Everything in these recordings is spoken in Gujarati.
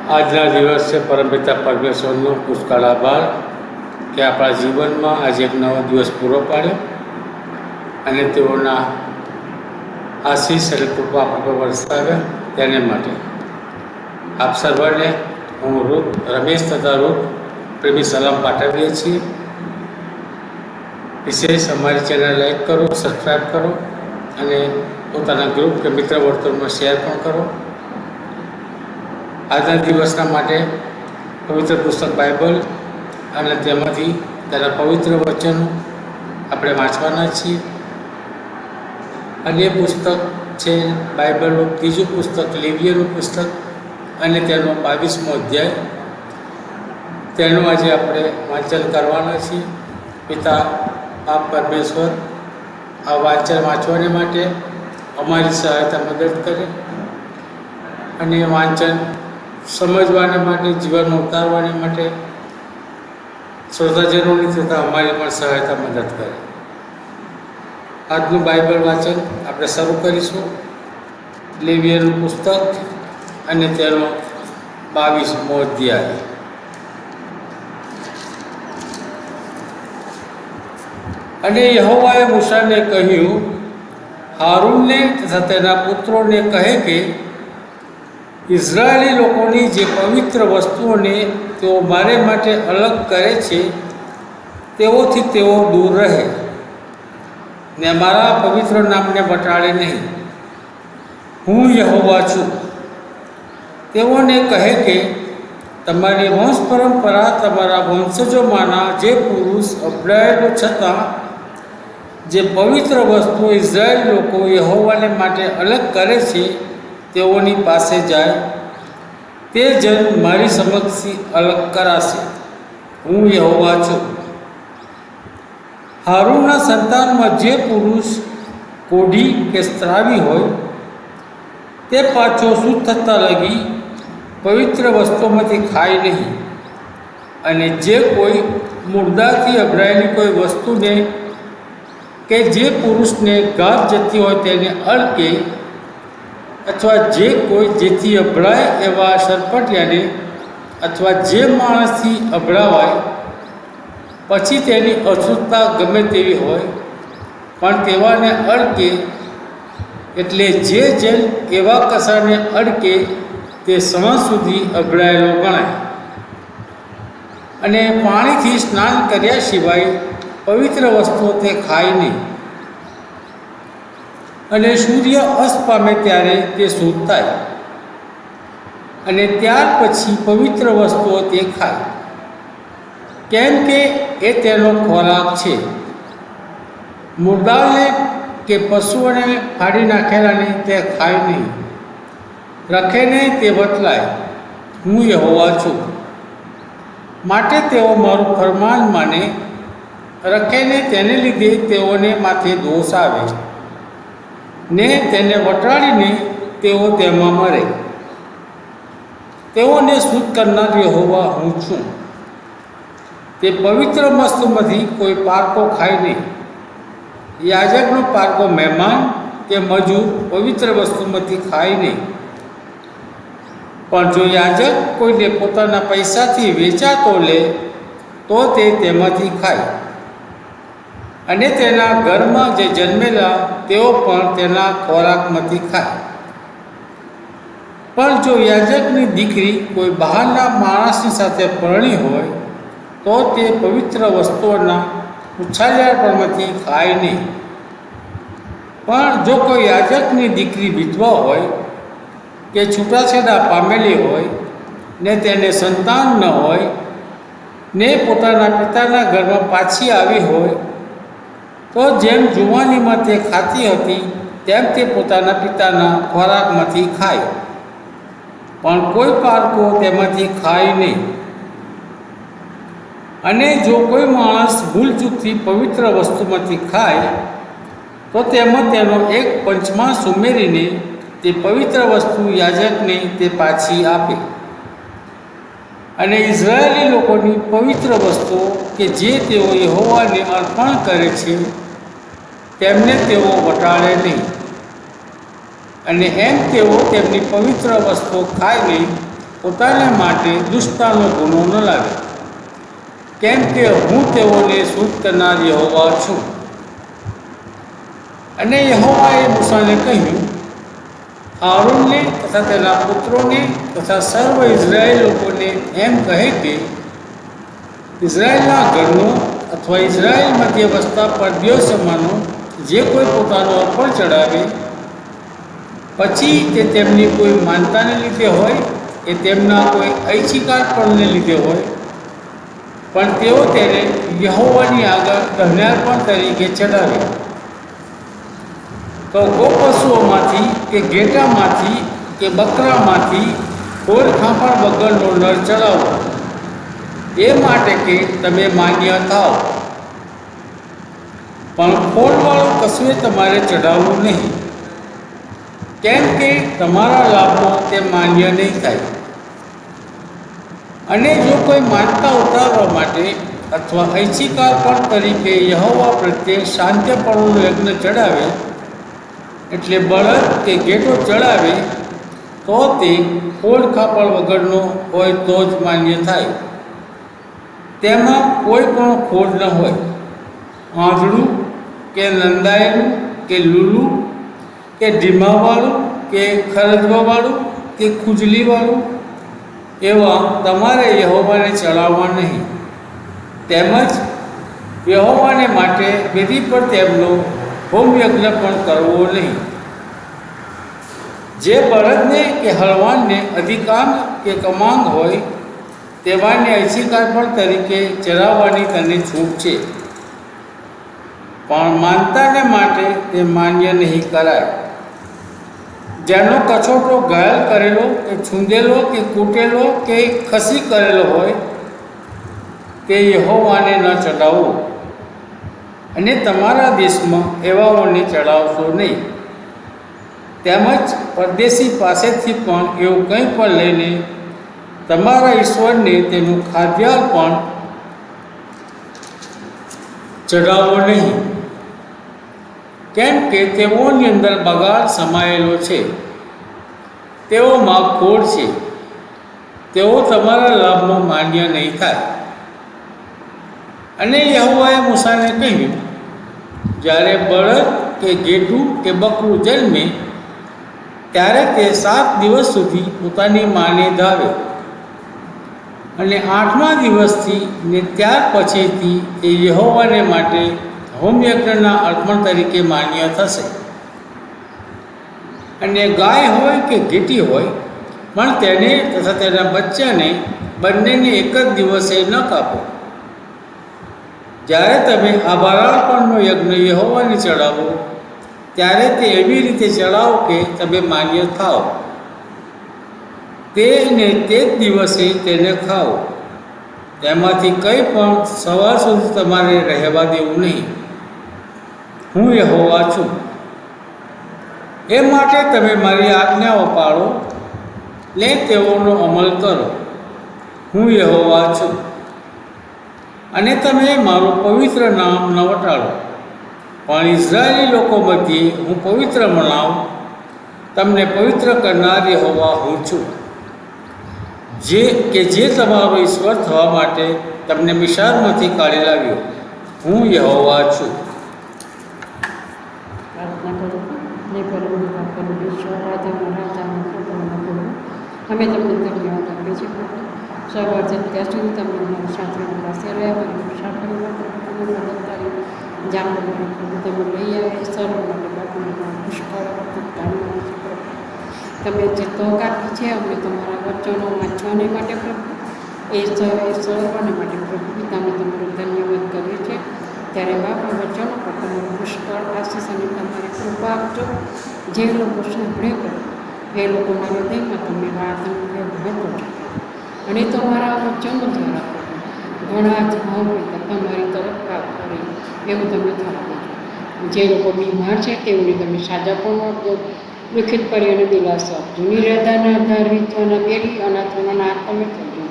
આજના દિવસે પરમપિતા પરમેશ્વરનો પુષ્કળ આભાર કે આપણા જીવનમાં આજે એક નવો દિવસ પૂરો પાડ્યો અને તેઓના આશીષ અને કૃપા આપણા પર વરસાવ્યા તેને માટે આપ સર્વને હું રમેશ તથા રૂપ પ્રેમી સલામ પાઠવીએ છીએ. વિશેષ અમારી ચેનલ લાઈક કરો, સબસ્ક્રાઈબ કરો અને પોતાના ગ્રુપ કે મિત્ર વર્તુળમાં શેર પણ કરો. આજના દિવસના માટે પવિત્ર પુસ્તક બાઇબલ અને તેમાંથી તેના પવિત્ર વચનો આપણે વાંચવાના છીએ. અને એ પુસ્તક છે બાઇબલનું ત્રીજું પુસ્તક, લેવીયનું પુસ્તક અને તેનો 22મો અધ્યાય. તેનું આજે આપણે વાંચન કરવાના છીએ. પિતા આપ પરમેશ્વર આ વાંચન વાંચવાને માટે અમારી સહાયતા મદદ કરે અને વાંચન સમજવાને માટે, જીવનમાં ઉતારવાને માટે શ્રોતાજનોની તથા અમારી પણ સહાયતા મદદ કરે. આજનું બાઇબલ વાંચન આપણે શરૂ કરીશું. લેવીયનું પુસ્તક અને તેનો 22મો અધ્યાય. અને યહોવાએ મૂસાને કહ્યું, હારૂનને તથા તેના પુત્રોને કહે કે ઇઝરાયેલી લોકોની જે પવિત્ર વસ્તુઓને તેઓ મારે માટે અલગ કરે છે તેઓથી તેઓ દૂર રહે ને મારા પવિત્ર નામને વટાળે નહીં. હું યહોવા છું. તેઓને કહે કે તમારી વંશ પરંપરા તમારા વંશજોમાંના જે પુરુષ અપડાયેલો છતાં જે પવિત્ર વસ્તુઓ ઇઝરાયેલ લોકો યહોવાને માટે અલગ કરે છે તેઓની પાસે જાય. તે જન મારી સમક્ષથી અલગ કરાશે. હું યહોવા છું. હારૂનના સંતાનમાં જે પુરુષ કોઢી કે સ્ત્રાવી હોય તે પાછો શુદ્ધ થતાં લગી પવિત્ર વસ્તુઓમાંથી ખાય નહીં. અને જે કોઈ મુર્દાથી અભડાયેલી કોઈ વસ્તુને કે જે પુરુષને ગાભ જતી હોય તેને અડકે અથવા જે કોઈ જેથી અભડાય એવા સરપટિયાને અથવા જે માણસથી અભડાવાય પછી તેની અશુદ્ધતા ગમે તેવી હોય પણ તેવાને અડકે, એટલે જે જન એવા કસાને અડકે તે સાંજ સુધી અભડાયેલો ગણાય. અને પાણીથી સ્નાન કર્યા સિવાય પવિત્ર વસ્તુઓ તે ખાય નહીં. અને સૂર્ય અસ્ત પામે ત્યારે તે શુદ્ધ થાય અને ત્યાર પછી પવિત્ર વસ્તુઓ તે ખાય, કેમ કે એ તેનો ખોરાક છે. મુર્દાને કે પશુઓને ફાડી નાખેલાને તે ખાય નહીં. રખે નહીં તે બતલાય. હું યહોવા છું. માટે તેઓ મારું ફરમાન માને, રખે ને તેને લીધે તેઓને માથે દોષ આવે ને તેને વટાળીને તેઓ તેમાં મરે. તેઓને શુદ્ધ કરનાર યહોવા હું છું. તે પવિત્ર વસ્તુમાંથી કોઈ પારકો ખાય નહીં. યાજકનો પારકો મહેમાન કે મજૂર પવિત્ર વસ્તુમાંથી ખાય નહીં. પણ જો યાજક કોઈને પોતાના પૈસાથી વેચાતો લે તો તે તેમાંથી ખાય. અને તેના ઘરમાં જે જન્મેલા તેઓ પણ તેના ખોરાકમાંથી ખાય. પણ જો યાજકની દીકરી કોઈ બહારના માણસની સાથે પરણી હોય તો તે પવિત્ર વસ્તુઓના ઉછાળ્યાપણમાંથી ખાય નહીં. પણ જો કોઈ યાજકની દીકરી વિધવા હોય કે છૂટાછેડા પામેલી હોય ને તેને સંતાન ન હોય ને પોતાના પિતાના ઘરમાં પાછી આવી હોય તો જેમ જુવાનીમાં તે ખાતી હતી તેમ તે પોતાના પિતાના ખોરાકમાંથી ખાય. પણ કોઈ પારકો તેમાંથી ખાય નહીં. અને જો કોઈ માણસ ભૂલચૂકથી પવિત્ર વસ્તુમાંથી ખાય તો તેમાં તેનો 1/5 ઉમેરીને તે પવિત્ર વસ્તુ યાજકને તે પાછી આપે. અને ઇઝરાયેલી લોકોની પવિત્ર વસ્તુઓ કે જે તેઓ યહોવાને અર્પણ કરે છે તેમને તેઓ વટાળે નહીં. અને એમ તેઓ તેમની પવિત્ર વસ્તુઓ ખાય નહીં પોતાને માટે દુષ્ટતાનો ગુનો ન લાગે, કેમ કે હું તેઓને શુદ્ધ કરનાર યહોવા છું. અને યહોવાએ મૂસાને કહ્યું, આરોનને તથા તેના પુત્રોને તથા સર્વ ઇઝરાયેલ લોકોને એમ કહે કે ઇઝરાયેલના ઘરનો અથવા ઇઝરાયેલ મધ્ય વસતા પરદેશીઓમાંનો જે કોઈ પોતાનું અર્પણ ચડાવે, પછી તે તેમની કોઈ માનતાને લીધે હોય કે તેમના કોઈ ઐચ્છિકાર્પણને લીધે હોય, પણ તેઓ તેને યહોવાની આગળ દહનાર્પણ તરીકે ચડાવે, તો ગોપશુઓમાંથી કે ઘેટામાંથી કે બકરામાંથી કોઈ ખાંપણ વગરનો નર ચડાવો, એ માટે કે તમે માન્ય થાઓ. પણ ખોળવાળું કશું તમારે ચડાવવું નહીં, કેમ કે તમારા લાભમાં તે માન્ય નહીં થાય. અને જો કોઈ માનતા ઉતારવા માટે અથવા ઐચ્છિકાર્પણ તરીકે યહોવા પ્રત્યે શાંતિપણું યજ્ઞ ચડાવે, એટલે બળદ કે ઘેટો ચડાવે, તો તે ખોડ ખાપણ વગરનો હોય તો જ માન્ય થાય. તેમાં કોઈ પણ ખોડ ન હોય, આંધળું કે નંદાયેલું કે લૂલું કે ઢીમાવાળું કે ખરજવાવાળું કે ખુજલીવાળું એવા તમારે યહોવાને ચડાવવા નહીં. તેમજ યહોવાને માટે વિધિ પર તેમનો હોમયજ્ઞ પણ કરવો નહીં. જે બળદને કે હળવાનને અધિકાંગ કે કમાંગ હોય તેવાને ઐચ્છિકાર્પણ તરીકે ચડાવવાની તને છૂટ છે, પણ માનતાને માટે તે માન્ય નહીં કરાય. જેનો કછોટો ઘાયલ કરેલો કે છૂંદેલો કે કૂટેલો કે ખસી કરેલો હોય તે યહોવાને ન ચડાવવો. અને તમારા દેશમાં એવાઓને ચડાવશો નહીં. તેમજ પરદેશી પાસેથી પણ એવું કંઈ પણ લઈને તમારા ઈશ્વરને તેનું ખાદ્યાર્પણ ચડાવવો નહીં, કેમ કે તેઓની અંદર બગાડ સમાયેલો છે, તેઓમાં ખોડ છે, તેઓ તમારા લાભમાં માન્ય નહીં થાય. અને યહોવાએ મૂસાને કહ્યું, જ્યારે બળદ કે ઘેટું કે બકરું જન્મે ત્યારે તે 7 દિવસ સુધી પોતાની માને ધાવે, અને 8મા દિવસથી ને ત્યાર પછીથી તે યહોવાને માટે હોમયજ્ઞના અર્પણ તરીકે માન્ય થશે. અને ગાય હોય કે ઘેટી હોય, પણ તેને તથા તેના બચ્ચાને બંનેને એક જ દિવસે ન કાપો. જ્યારે તમે આભારાર્પણનો યજ્ઞ યહોવાને ચડાવો, ત્યારે તે એવી રીતે ચડાવો કે તમે માન્ય થાઓ. તેને તે જ દિવસે તેને ખાઓ. તેમાંથી કંઈ પણ સવાર સુધી તમારે રહેવા દેવું નહીં. હું યહોવા છું. એ માટે તમે મારી આજ્ઞાઓ પાળો ને તેઓનો અમલ કરો. હું યહોવા છું. અને તમે મારું પવિત્ર નામ ન વટાળો, પણ ઇઝરાયેલી લોકો મધ્યે હું પવિત્ર મનાવું. તમને પવિત્ર કરનાર યહોવા હું છું, જે તમારો ઈશ્વર થવા માટે તમને મિસ્રમાંથી કાઢી લાવ્યો. હું યહોવા છું. અમે તમને ધન્યવાદ આપીએ છીએ. સવારથી ત્યાં સુધી તમે અમારા સાથે પાસે રહ્યા, મુસાફરી માટે તમે મદદ કરી, જામનગર તમે લઈ આવ્યા, સર્વ માટે બાપુને પુષ્કળ તમે જે તક આપી છે અમને તમારા વચનો વાંચવાને માટે પ્રભુ, એ સર્વને માટે પ્રભુ પિતાને તમારો ધન્યવાદ કરીએ છીએ. ત્યારે બાપા વચનો પર તમારું પુષ્કળ આશીષ અને તમારી કૃપા આપજો. જે લોકો સાંભળે કરો એ લોકોના હૃદયમાં તમે વાતનો વ્યવહાર કરજો, અને તમારા વચનો દ્વારા ઘણા જ ભાવ તમારી તરફ પ્રાપ્ત કરે એવું તમે થવા. જે લોકો બીમાર છે તેઓને તમે સાજાપણ આપજો, દુઃખિત પડીઓને દિલાસો આપજો, નિરાધાના આધાર વિધવાના બેરી અનાથોના નાથ તમે કરજો.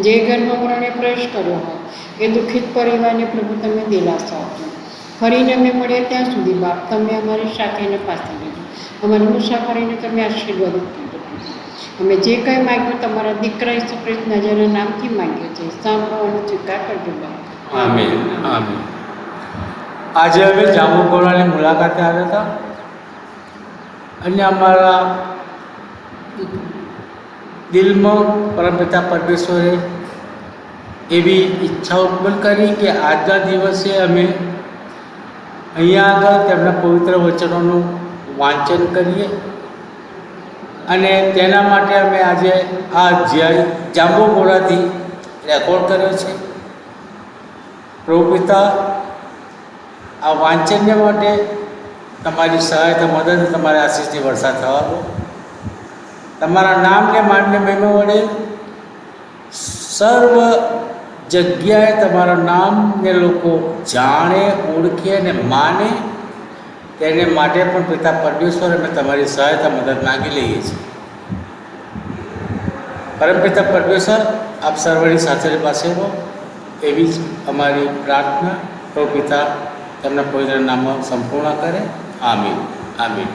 જે ઘરમાં મરણે પ્રવેશ કર્યો હોય એ દુઃખિત પરિવારને પ્રભુ તમે દિલાસો આપજો. ફરીને અમે મળ્યા ત્યાં સુધી બાપ તમે અમારી સાથે પાસે લેજો. અમારી મુસાફરીને તમે આશીર્વાદિત કરજો. અમે જે કંઈ માગ્યું તમારા દીકરા ઈસુ ખ્રિસ્તના જેના નામથી માગ્યું છે, સાંભળો અને સ્વીકાર કરજો બાપ. આમીન આમીન. આજે અમે જાંબુઘોડાની મુલાકાતે આવ્યા હતા અને અમારા દિલમાં પરમપિતા પરમેશ્વરે એવી ઈચ્છા ઉત્પન્ન કરી કે આજના દિવસે અમે અહીંયા આગળ તેમના પવિત્ર વચનોનું વાંચન કરીએ અને તેના માટે અમે આજે આ જાંબુઘોડાથી રેકોર્ડ કર્યો છે. પ્રભુ પિતા, આ વાંચનને માટે તમારી સહાયતા મદદ, તમારા આશીષથી વરસાદ થવા દો. તમારા નામને માનને મહિમા વડે સર્વ જગ્યાએ તમારા નામને લોકો જાણે, ઓળખે અને માને, તેને માટે પણ પિતા પરમેશ્વર અમે તમારી સહાયતા મદદ માગી લઈએ છીએ. પરમપિતા પરમેશ્વર, આપ સર્વની સાથે પાસે રહો એવી જ અમારી પ્રાર્થના પ્રભુ પિતા તેમના પવિત્ર નામમાં સંપૂર્ણ કરે. આમીન આમીન.